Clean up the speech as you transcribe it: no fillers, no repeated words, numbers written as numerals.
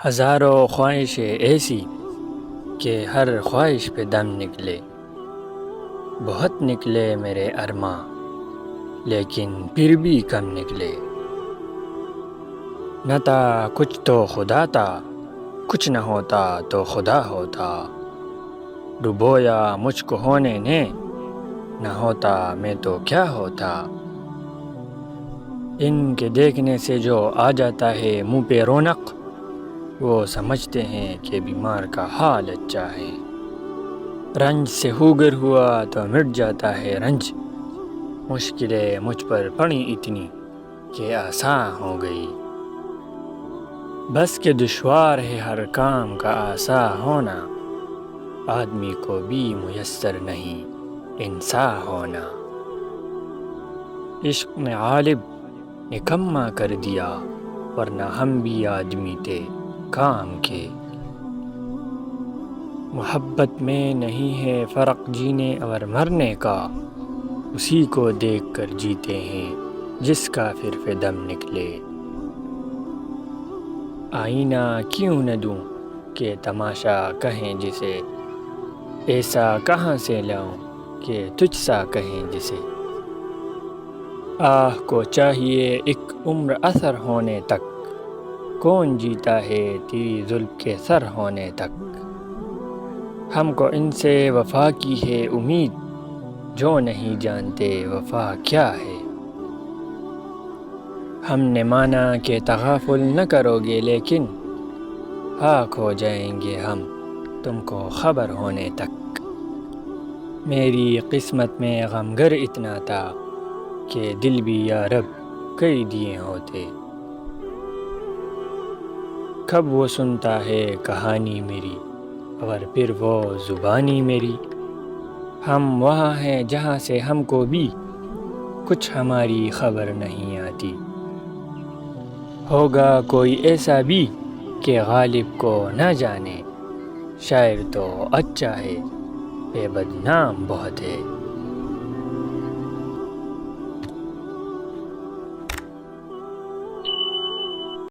ہزاروں خواہشیں ایسی کہ ہر خواہش پہ دم نکلے، بہت نکلے میرے ارماں لیکن پھر بھی کم نکلے۔ نہ تھا کچھ تو خدا تھا، کچھ نہ ہوتا تو خدا ہوتا، ڈبویا مجھ کو ہونے نے، نہ ہوتا میں تو کیا ہوتا۔ ان کے دیکھنے سے جو آ جاتا ہے منہ پہ رونق، وہ سمجھتے ہیں کہ بیمار کا حال اچھا ہے۔ رنج سے ہوگر ہوا تو مٹ جاتا ہے رنج، مشکلیں مجھ پر پڑی اتنی کہ آسان ہو گئی۔ بس کہ دشوار ہے ہر کام کا آسان ہونا، آدمی کو بھی میسر نہیں انسان ہونا۔ عشق نے غالب نکما کر دیا، ورنہ ہم بھی آدمی تھے کام کے۔ محبت میں نہیں ہے فرق جینے اور مرنے کا، اسی کو دیکھ کر جیتے ہیں جس کا پھر دم نکلے۔ آئینہ کیوں نہ دوں کہ تماشا کہیں جسے، ایسا کہاں سے لاؤں کہ تجھ سا کہیں جسے۔ آہ کو چاہیے ایک عمر اثر ہونے تک، کون جیتا ہے تیری زلف کے سر ہونے تک۔ ہم کو ان سے وفا کی ہے امید، جو نہیں جانتے وفا کیا ہے۔ ہم نے مانا کہ تغافل نہ کرو گے، لیکن خاک ہو جائیں گے ہم تم کو خبر ہونے تک۔ میری قسمت میں غمگر اتنا تھا کہ دل بھی یا رب کئی دیے ہوتے۔ کب وہ سنتا ہے کہانی میری اور پھر وہ زبانی میری۔ ہم وہاں ہیں جہاں سے ہم کو بھی کچھ ہماری خبر نہیں آتی۔ ہوگا کوئی ایسا بھی کہ غالب کو نہ جانے، شاعر تو اچھا ہے، بے بدنام بہت ہے۔